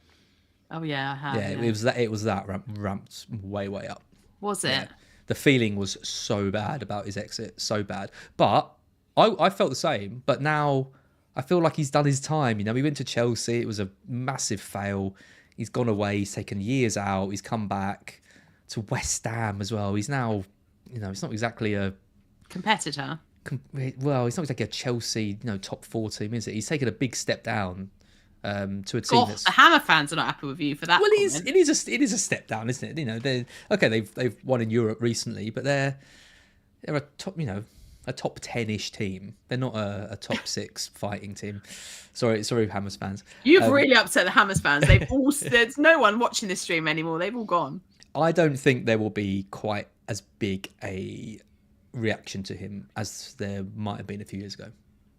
Oh yeah, I have. Yeah, it was that ramped way up. Was it? Yeah. The feeling was so bad about his exit, so bad. But I felt the same. But now I feel like he's done his time. You know, he went to Chelsea. It was a massive fail. He's gone away. He's taken years out. He's come back to West Ham as well. He's now, you know, it's not exactly a competitor. Well, he's not exactly a Chelsea, top 4 team, is it? He's taken a big step down to a team that's... The Hammer fans are not happy with you for that. Well, it is a step down, isn't it? You know, they've won in Europe recently, but they're a top, a top 10-ish team. They're not a top 6 fighting team. Sorry, Hammers fans. You've really upset the Hammers fans. There's no one watching this stream anymore. They've all gone. I don't think there will be quite as big a reaction to him as there might have been a few years ago.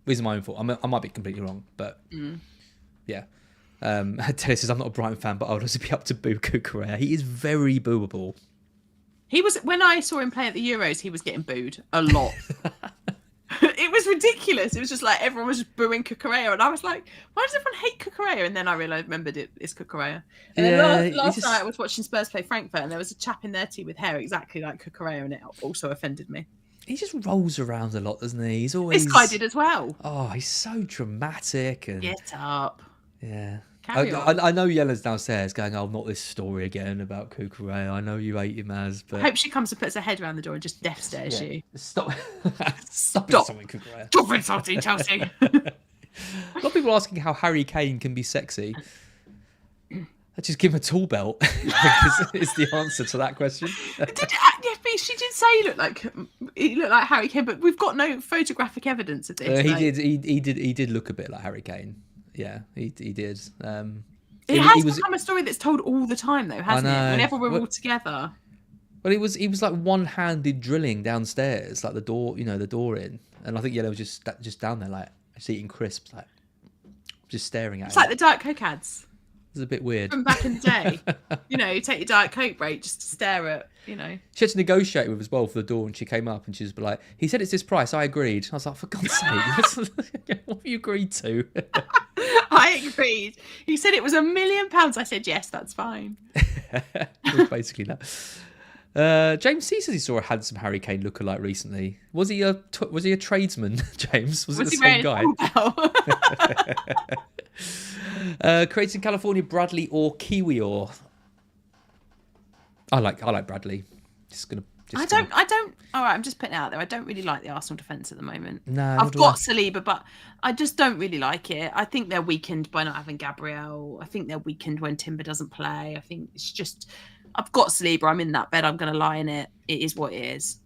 This is my own fault. I might be completely wrong, but yeah. Telly says, I'm not a Brighton fan, but I would also be up to boo Cucurella. He is very booable. He was, when I saw him play at the Euros, he was getting booed a lot. It was ridiculous. It was just like everyone was just booing Cucurella, and I was like, why does everyone hate Cucurella? And then I remembered it's Cucurella. And then last night I was watching Spurs play Frankfurt, and there was a chap in their team with hair exactly like Cucurella, and it also offended me. He just rolls around a lot, doesn't he? He's always... This guy did as well. Oh, he's so dramatic. And... Get up. Yeah. I know Yella's downstairs going, oh, not this story again about Cucurella. I know you hate him, Az, but... I hope she comes and puts her head around the door and just death stares you. Stop insulting Cucurella. Stop insulting Chelsea. A lot of people are asking how Harry Kane can be sexy. I just give him a tool belt. is the answer to that question. She did say he looked like Harry Kane, but we've got no photographic evidence of this. He did look a bit like Harry Kane. Yeah, he did. It has become a story that's told all the time, though, hasn't it? Whenever we're all together. Well, he was like one-handed drilling downstairs, like the door in, and I think Yellow was just down there, like just eating crisps, like just staring at. It's like the Diet Coke ads. was a bit weird. From back in the day. You take your Diet Coke break just to stare at, She had to negotiate with us as well for the door, and she came up and she was like, he said it's this price, I agreed. I was like, for God's sake, what have you agreed to? I agreed. He said it was £1 million. I said, yes, that's fine. It was basically that. James C says he saw a handsome Harry Kane lookalike recently. Was he a tradesman, James? Was it the same guy? Created in California, Bradley or Kiwior? I like Bradley. I don't. All right, I'm just putting it out there. I don't really like the Arsenal defence at the moment. No, I've got Saliba, but I just don't really like it. I think they're weakened by not having Gabriel. I think they're weakened when Timber doesn't play. I think it's just. I've got Saliba. I'm in that bed. I'm going to lie in it. It is what it is.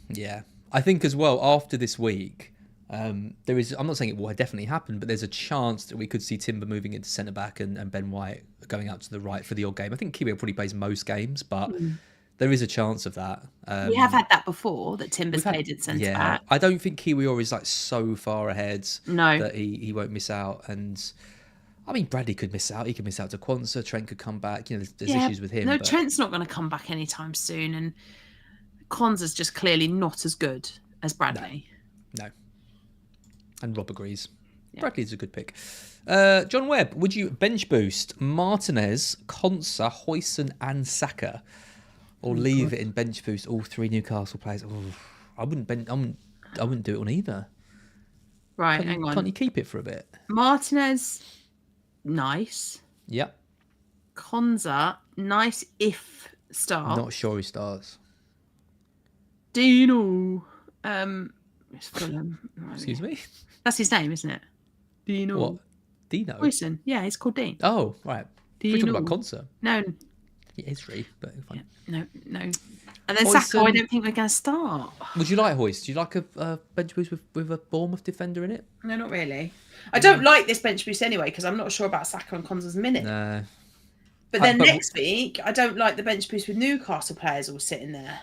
Yeah, I think as well after this week, there is. I'm not saying it will definitely happen, but there's a chance that we could see Timber moving into centre back and Ben White going out to the right for the odd game. I think Kiwior probably plays most games, but. There is a chance of that. We have had that before, that Timber's played at centre back. I don't think Kiwior is like so far ahead that he won't miss out. And I mean, Bradley could miss out. He could miss out to Quansah. Trent could come back. There's issues with him. No, Trent's not going to come back anytime soon. And Quansah's just clearly not as good as Bradley. No. And Rob agrees. Yeah. Bradley's a good pick. John Webb, would you bench boost Martinez, Quansah, Hoyson and Saka? Or leave it in bench boost all 3 Newcastle players. I wouldn't do it on either. Right, hang on. Can't you keep it for a bit? Martinez, nice. Yep. Quansah, nice if start. Not sure he starts. Dino. Fulham. Excuse me? That's his name, isn't it? Dino. What? Dino? Wilson. Yeah, he's called Dean. Oh, right. Dino. We're talking about Quansah. No. He is free, but fine. Yeah, no. And then Saka, I don't think we're going to start. Would you like Hoyst? Do you like a bench boost with a Bournemouth defender in it? No, not really. I don't like this bench boost anyway because I'm not sure about Saka and Quansah's minute. No. But then next week, I don't like the bench boost with Newcastle players all sitting there.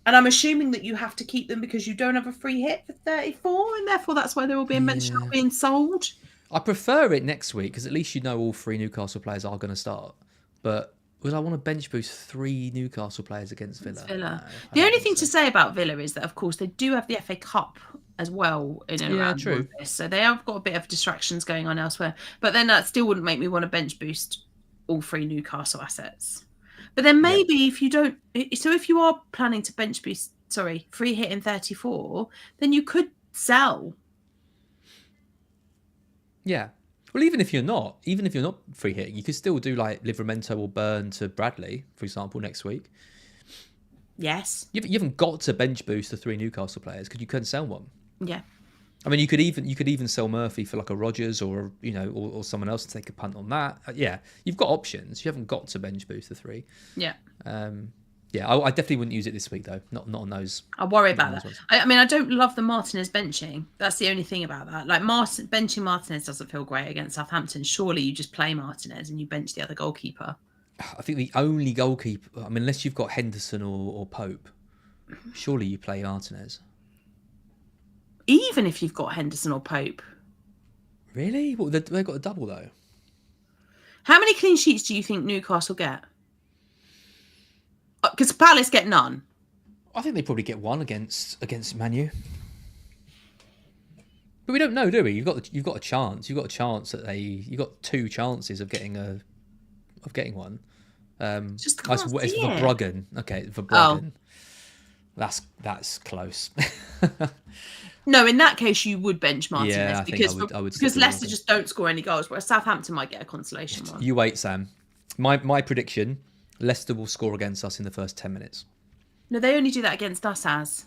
And I'm assuming that you have to keep them because you don't have a free hit for 34, and therefore that's why they're all being mentioned not being sold. I prefer it next week because at least you know all 3 Newcastle players are going to start. But would I want to bench boost 3 Newcastle players against Villa? No, the only thing to say about Villa is that, of course, they do have the FA Cup as well in and around all of this. So they have got a bit of distractions going on elsewhere. But then that still wouldn't make me want to bench boost all 3 Newcastle assets. But then maybe if you don't... So if you are planning to bench boost, free hit in 34, then you could sell. Yeah. Well, even if you're not free hitting, you could still do like Livramento or Burn to Bradley, for example, next week. Yes. You haven't got to bench boost the 3 Newcastle players because you couldn't sell one. Yeah. I mean, you could even sell Murphy for like a Rodgers or or someone else to take a punt on that. Yeah, you've got options. You haven't got to bench boost the 3. Yeah. I definitely wouldn't use it this week though. Not on those. I worry about that. I mean, I don't love the Martinez benching. That's the only thing about that. Like benching Martinez doesn't feel great against Southampton. Surely you just play Martinez and you bench the other goalkeeper. I think the only goalkeeper. I mean, unless you've got Henderson or Pope, surely you play Martinez. Even if you've got Henderson or Pope. Really? Well, they've got a double though. How many clean sheets do you think Newcastle get? Because Palace get none. I think they probably get 1 against Man U. But we don't know, do we? You've got a chance. You've got a chance that you've got 2 chances of getting one. Just it's Verbruggen. Okay, Verbruggen. Oh. That's close. No, in that case, you would bench Martinez. Yeah, I would because Leicester just don't score any goals, whereas Southampton might get a consolation one. You wait, Sam. My prediction, Leicester will score against us in the first 10 minutes. No, they only do that against us as.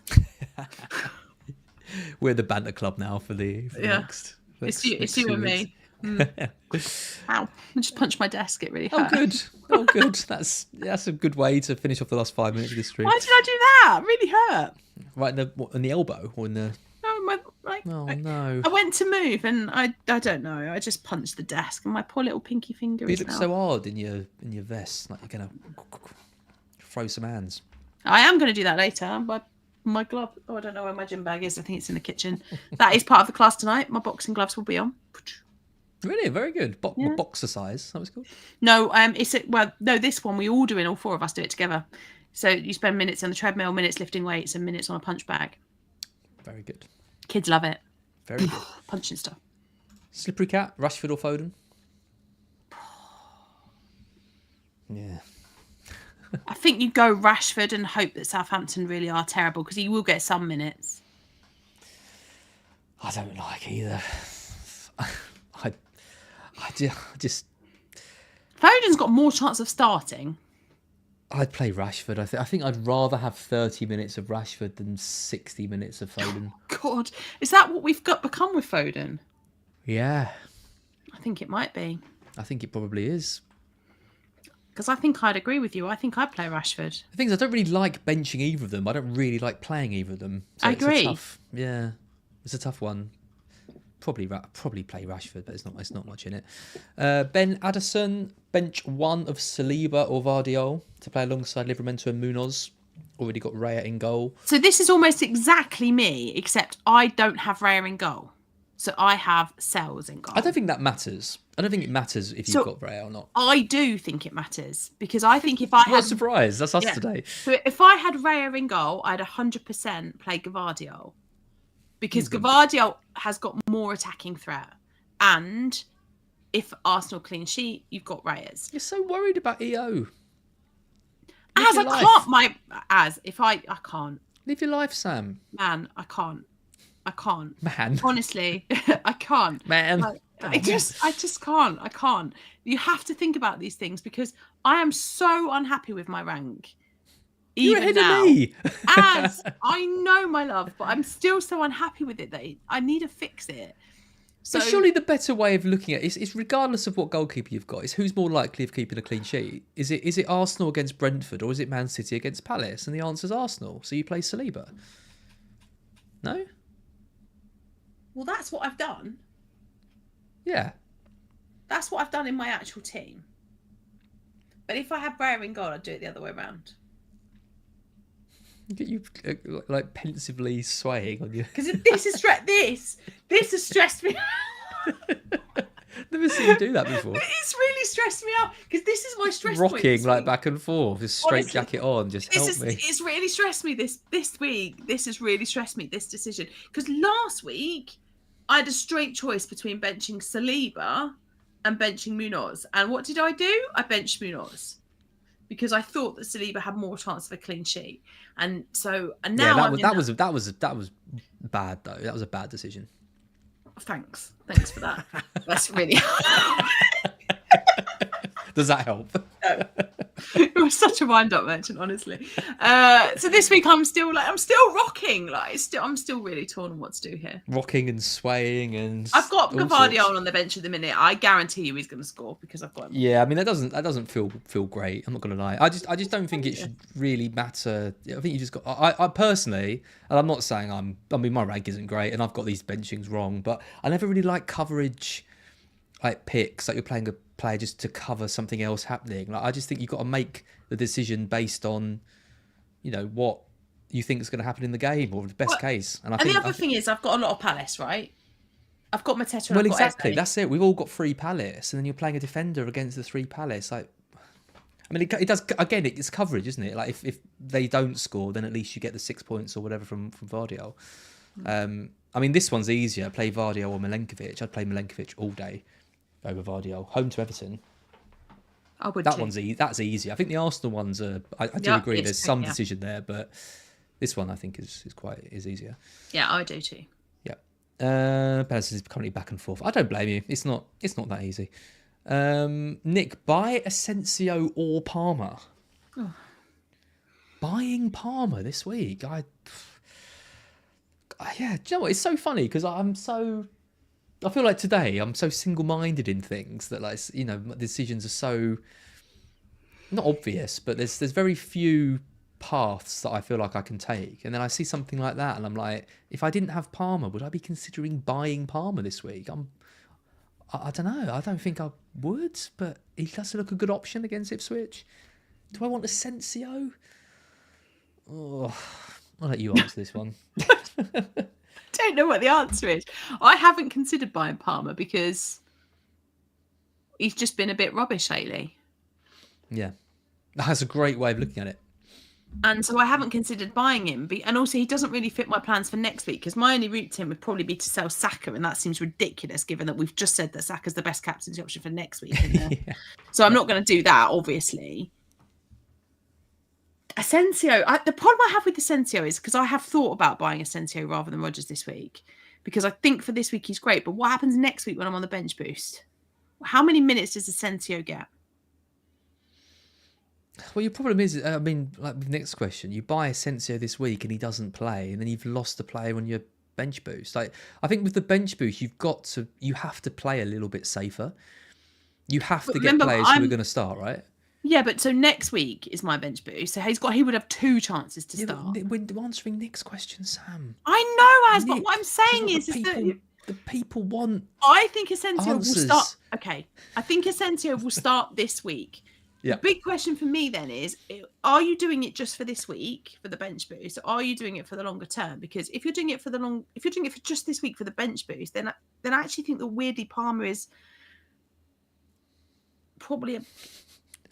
We're the banter club now for the next. It's you and me. Ow. I just punched my desk. It really hurt. Oh, good. That's a good way to finish off the last 5 minutes of this stream. Why did I do that? It really hurt. Right in the elbow or in the... No, no. I went to move and I don't know. I just punched the desk and my poor little pinky finger You look so hard in your vest, like you're gonna throw some hands. I am going to do that later. My glove. Oh, I don't know where my gym bag is. I think it's in the kitchen. That is part of the class tonight. My boxing gloves will be on. Really, very good. Yeah. Boxer size. That was cool. No, this one we all do, all 4 of us do it together. So you spend minutes on the treadmill, minutes lifting weights, and minutes on a punch bag. Very good. Kids love it. Very good. Punching stuff. Slippery cat, Rashford or Foden? Yeah. I think you go Rashford and hope that Southampton really are terrible, because he will get some minutes. I don't like either. I just. Foden's got more chance of starting. I'd play Rashford. I think I'd rather have 30 minutes of Rashford than 60 minutes of Foden. God, is that what we've become with Foden? Yeah. I think it might be. I think it probably is. Because I think I'd agree with you. I think I'd play Rashford. The thing is, I don't really like benching either of them. I don't really like playing either of them. So I agree. It's a tough one. Probably play Rashford, but it's not much in it. Ben Addison, bench 1 of Saliba or Vardiol to play alongside Livramento and Munoz. Already got Raya in goal. So this is almost exactly me, except I don't have Raya in goal. So I have Sells in goal. I don't think that matters. I don't think it matters if you've got Raya or not. I do think it matters, because I think if I had... What a surprise. That's us today. So if I had Raya in goal, I'd 100% play Gavardiol. Because Gavardiol has got more attacking threat. And if Arsenal clean sheet, you've got Reyes. You're so worried about EO. I can't. Live your life, Sam. Man, I can't. Man. Honestly, I can't. Man. I just can't. I can't. You have to think about these things, because I am so unhappy with my rank. You're ahead of me. As I know, my love, but I'm still so unhappy with it that I need to fix it. So surely the better way of looking at it is regardless of what goalkeeper you've got, is who's more likely of keeping a clean sheet? Is it Arsenal against Brentford, or is it Man City against Palace? And the answer's Arsenal. So you play Saliba. No? Well, that's what I've done. Yeah. That's what I've done in my actual team. But if I had Raya in goal, I'd do it the other way around. Get you like pensively swaying on you. Because this has stressed me out. Never seen you do that before. It's really stressed me out, because this is my stress Rocking point like back and forth, just straight jacket on, just help me. It's really stressed me this week. This has really stressed me, this decision. Because last week, I had a straight choice between benching Saliba and benching Munoz. And what did I do? I benched Munoz, because I thought that Saliba had more chance of a clean sheet. And now that was bad though. That was a bad decision. Thanks for that. That's really. Does that help? No. It was such a wind-up merchant, honestly. So this week I'm still rocking. I'm still really torn on what to do here. Rocking and swaying and. I've got Gavardiol on the bench at the minute. I guarantee you he's going to score, because I've got him. Yeah, I mean that doesn't feel great. I'm not going to lie. I just don't think it should really matter. I think you just got. I personally, and I'm not saying my rank isn't great, and I've got these benchings wrong, but I never really like coverage, like picks, like you're playing a player just to cover something else happening. Like I just think you've got to make the decision based on, what you think is going to happen in the game, or the best case. And the other thing is, I've got a lot of Palace, right? I've got Mateta. Well, exactly. That's it. We've all got 3 Palace, and then you're playing a defender against the 3 Palace. Like, I mean, it does. Again, it's coverage, isn't it? Like, if they don't score, then at least you get the 6 points or whatever from Vardiol. I mean, this one's easier. Play Vardiol or Milenkovic. I'd play Milenkovic all day over Vardiol. Home to Everton. I would. That's easy. I think the Arsenal ones are. I do agree. There's some decision there, but this one I think is easier. Yeah, I do too. Yeah. Palace is currently back and forth. I don't blame you. It's not that easy. Nick, buy Asensio or Palmer. Oh. Buying Palmer this week. Yeah. Do you know what? It's so funny because I feel like today I'm so single-minded in things that, like, my decisions are so not obvious, but there's very few paths that I feel like I can take, and then I see something like that, and I'm like, if I didn't have Palmer, would I be considering buying Palmer this week? I don't know. I don't think I would, but he does look a good option against Ipswich. Do I want Asensio? Oh, I'll let you answer this one. I don't know what the answer is. I haven't considered buying Palmer because he's just been a bit rubbish lately. Yeah. That's a great way of looking at it. And so I haven't considered buying him. And also, he doesn't really fit my plans for next week because my only route to him would probably be to sell Saka. And that seems ridiculous given that we've just said that Saka's the best captaincy option for next week. Yeah. So I'm not going to do that, obviously. Asensio. The problem I have with Asensio is because I have thought about buying Asensio rather than Rodgers this week. Because I think for this week he's great. But what happens next week when I'm on the bench boost? How many minutes does Asensio get? Well, your problem is, I mean, like the next question, you buy Asensio this week and he doesn't play, and then you've lost a player on your bench boost. Like, I think with the bench boost, you have to play a little bit safer. You have to get players who are going to start, right? Yeah, but so next week is my bench boost, so he would have 2 chances to start. We're answering Nick's question, Sam. I know, but what I'm saying is that the people want. I think Asensio answers. will start. Okay, I think Asensio will start this week. Yeah. The big question for me then is, are you doing it just for this week for the bench boost, or are you doing it for the longer term? Because if you're doing it for just this week for the bench boost, then I actually think that weirdly Palmer is probably a.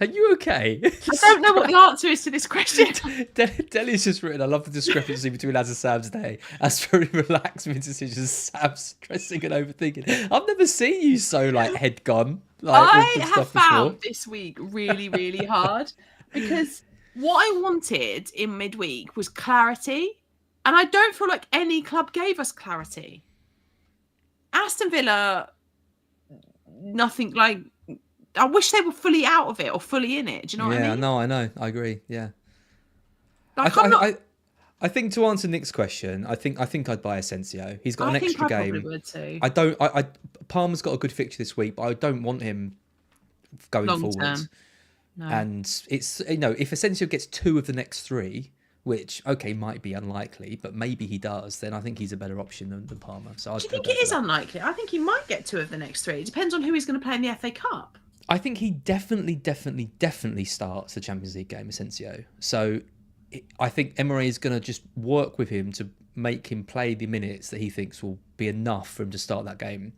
Are you okay? I don't know what the answer is to this question. Deli's just written, I love the discrepancy between Az and Sam's day. As very relaxed with decisions, Sam's stressing and overthinking. I've never seen you so head gone. I have found this week really, really hard because what I wanted in midweek was clarity, and I don't feel like any club gave us clarity. Aston Villa, nothing like. I wish they were fully out of it or fully in it. Do you know what I mean? Yeah, no, I know. I agree. Yeah. I think to answer Nick's question, I think I'd buy Asensio. He's got an extra game. I would too. Palmer's got a good fixture this week, but I don't want him going forward. No. And it's if Asensio gets 2 of the next 3, which might be unlikely, but maybe he does, then I think he's a better option than Palmer. So do you think it is unlikely? I think he might get 2 of the next 3. It depends on who he's going to play in the FA Cup. I think he definitely starts the Champions League game, Asensio. So I think Emery is going to just work with him to make him play the minutes that he thinks will be enough for him to start that game.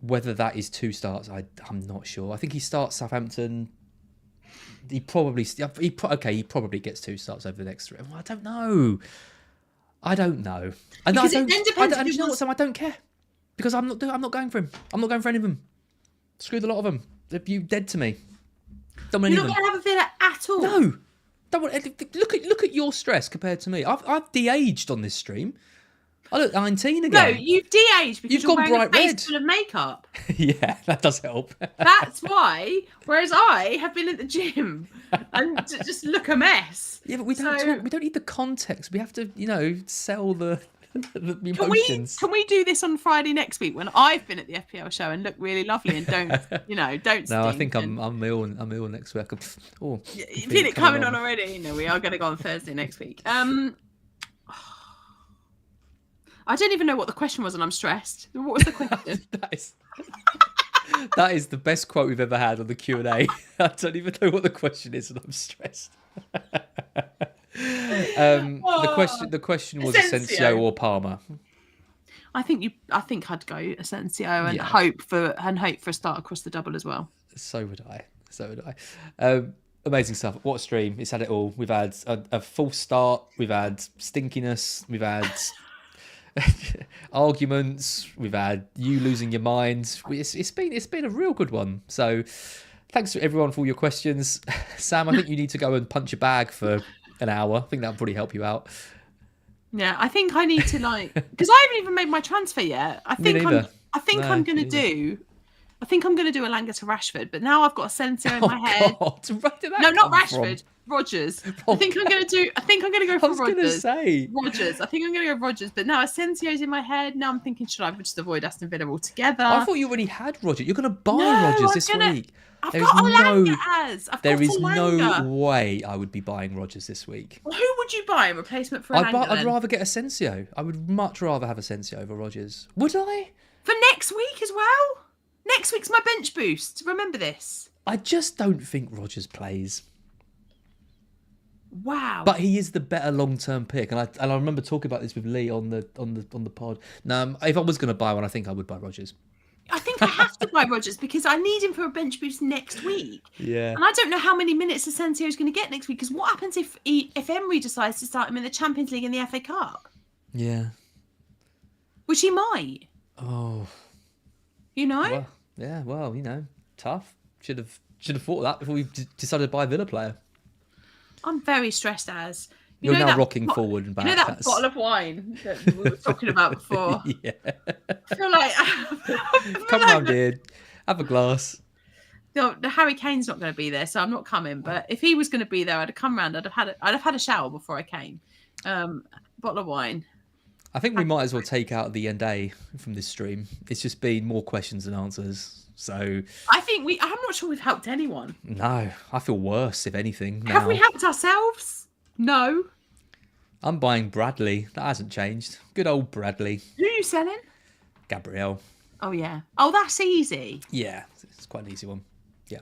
Whether that is 2 starts, I'm not sure. I think he starts Southampton. He probably gets 2 starts over the next 3. Well, I don't know. And because it then depends. You know what, Sam? I don't care because I'm not going for him. I'm not going for any of them. Screw the lot of them. You dead to me. Don't want any of them. You're not going to have a Villa at all. No. Don't want. Look at your stress compared to me. I've de-aged on this stream. I look 19 again. No, you've de-aged because you're wearing a face red. full of makeup. Yeah, that does help. That's why. Whereas I have been at the gym and just look a mess. Yeah, but we don't need the context. We have to, sell the emotions. Can we do this on Friday next week when I've been at the FPL show and look really lovely and don't don't. No, I think I'm ill next week. You feel it coming on already? No, we are going to go on Thursday next week. I don't even know what the question was, and I'm stressed. What was the question? That is the best quote we've ever had on the Q&A. I don't even know what the question is, and I'm stressed. The question was Asensio or Palmer. I think I'd go Asensio and hope for a start across the double as well. So would I. Amazing stuff. What a stream. It's had it all. We've had a false start. We've had stinkiness. We've had arguments. We've had you losing your mind. It's been a real good one. So thanks to everyone for all your questions. Sam, I think you need to go and punch a bag for an hour. I think that'll probably help you out. Yeah, I think I need to because I haven't even made my transfer yet. I think I'm going to do Elanga to Rashford, but now I've got Asensio in my head. No, not Rashford. Rodgers. I think I'm going to go for Rodgers. Rodgers. I think I'm going to go Rodgers, but now Asensio's in my head. Now I'm thinking, should I just avoid Aston Villa altogether? I thought you already had Rodgers. You're going to buy Rodgers this week. There is no way I would be buying Rodgers this week. Well, who would you buy in replacement for Elanga? I'd rather get Asensio. I would much rather have Asensio over Rodgers. Would I? For next week as well? Next week's my bench boost. Remember this. I just don't think Rodgers plays. Wow. But he is the better long-term pick, and I remember talking about this with Lee on the pod. Now, if I was going to buy one, I think I would buy Rodgers. I think I have to buy Rodgers because I need him for a bench boost next week. Yeah. And I don't know how many minutes Asensio is going to get next week, because what happens if Emery decides to start him in the Champions League and the FA Cup? Yeah. Which he might. Oh. You know? Well, yeah, well, tough. Should have thought of that before we decided to buy a Villa player. I'm very stressed as. You're now rocking forward and back. You know that bottle of wine that we were talking about before? Yeah. I feel like... Come round here. Have a glass. No, the Harry Kane's not going to be there, so I'm not coming. But if he was going to be there, I'd have come round. I'd have had a shower before I came. Bottle of wine. I think we might as well take out the NA from this stream. It's just been more questions than answers. So I think I'm not sure we've helped anyone. No, I feel worse, if anything. Have we helped ourselves? No. I'm buying Bradley. That hasn't changed. Good old Bradley. Who are you selling? Gabrielle. Oh, yeah. Oh, that's easy. Yeah, it's quite an easy one. Yeah.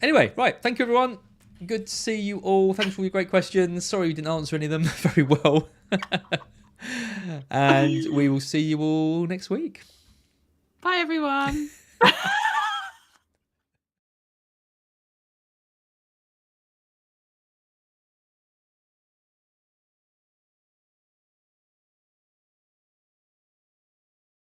Anyway, right. Thank you, everyone. Good to see you all. Thanks for all your great questions. Sorry we didn't answer any of them very well. And we will see you all next week. Bye, everyone.